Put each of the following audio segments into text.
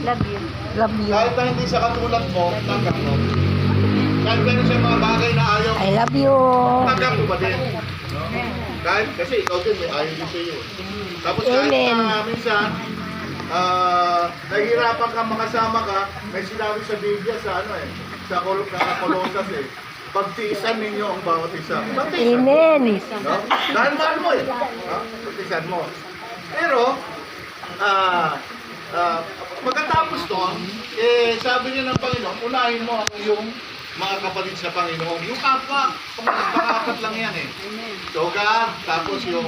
Love you. Love you. Kahit na hindi sa katulad mo, tanggap mo. Kahit meron siya mga bagay na ayaw, I love you. tanggap mo ba din? No? Kahit, kasi ikaw din, may ayaw din sa iyo. Tapos kahit Amen. na minsan, nahihirapan ka makasama ka, may sinabi sa Biblia sa sa Colossus pagtiisan ninyo ang bawat isa. Pagtiisan. Amen. No? Dahil mahal mo no? Pagtiisan mo. Pero, pagkatapos doon, sabi niya ng Panginoon, unahin mo ang iyong mga kapatid sa Panginoon. Yung kapwa, pang-apat lang yan So God, tapos yung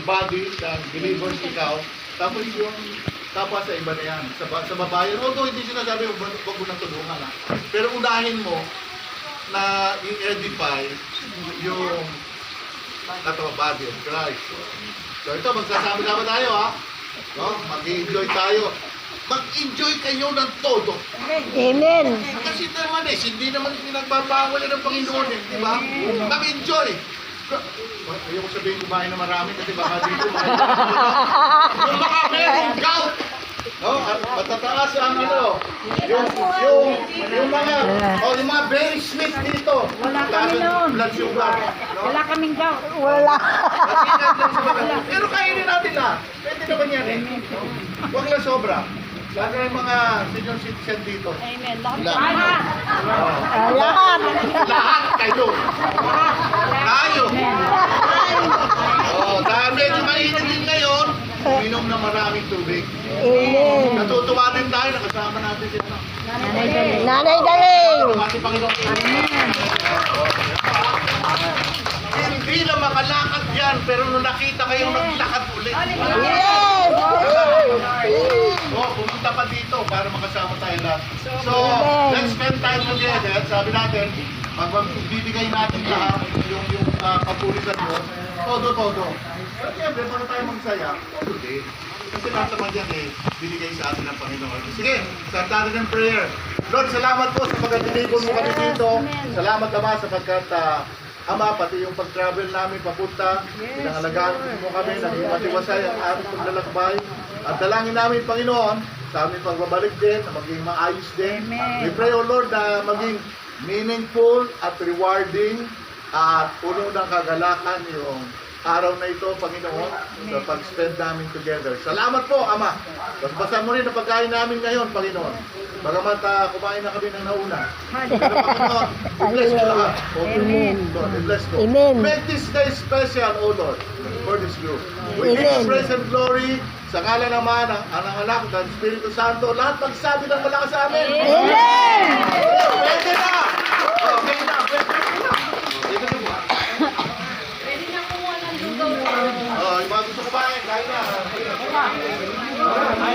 body, ang believers ikaw, tapos yung tapos sa iba na yan, sa babayan. Although hindi sinasabi, huwag mo nang tulungan pero unahin mo na i-edify yung body of Christ. So ito, magsasama-sama tayo no? Mag-enjoy tayo. Mag-enjoy kayo ng todo. Amen. Kasi naman hindi naman pinagbabawal ng Panginoon di ba? Mag-enjoy. Ayoko sabihin kumain na marami kasi baka dito yung mga meron gout. No? At matataas ang yung mga very sweet dito. Wala kami noon. Blood sugar. No? Wala kaming gout. Wala. Pero kainin natin Pwede naman yan Huwag lang sobra. Lalo yung mga senior citizen dito. Amen. Lahat. Lahat. Lahat kayo. Tayo. Dahil medyo mainit din ngayon, uminom na maraming tubig. Amen. Natutuwa din tayo, nakasama natin sila. Nanay Daling. Ating Panginoon. Hindi na makalakad yan, pero nung nakita kayong naglakad ulit. Yes. Pumunta pa dito para makasama tayo lahat. So, let's spend time together. Sabi natin, magbibigay natin lahat yung kapulisan mo. Todo. Pero siyempre, para tayo magsaya, todo din. Kasi lahat naman yan binigay sa atin ng Panginoon. Sige, start natin ng prayer. Lord, salamat po sa pagkatiligon mo kami dito. Salamat naman sapagkat Ama, pati yung pag-travel namin papunta, pinangalagaan mo kami, naging matiwasay ang aming paglalakbay. At dalangin namin, Panginoon, sa aming pagbabalik din, na maging maayos din. We pray, O Lord, na maging meaningful at rewarding at puno ng kagalakan yung araw na ito, Panginoon, sa pag-spend namin together. Salamat po, Ama. Basbasan mo rin ang pagkain namin ngayon, Panginoon. Bagamat kumain na kami ng nauna. Pero Panginoon, i-bless ko lahat. Amen. Lord, i-bless ko. Amen. Make this day special, O Lord, for this group. We give Amen. you praise and glory sa ngala naman ng anak ng Espiritu Santo. Lahat magsabi ng malakas sa amin. Amen. Pwede na! Pwede na! Pwede na! Pwede na kumuha ng lugaw. Yung mga gusto kumain, kain na.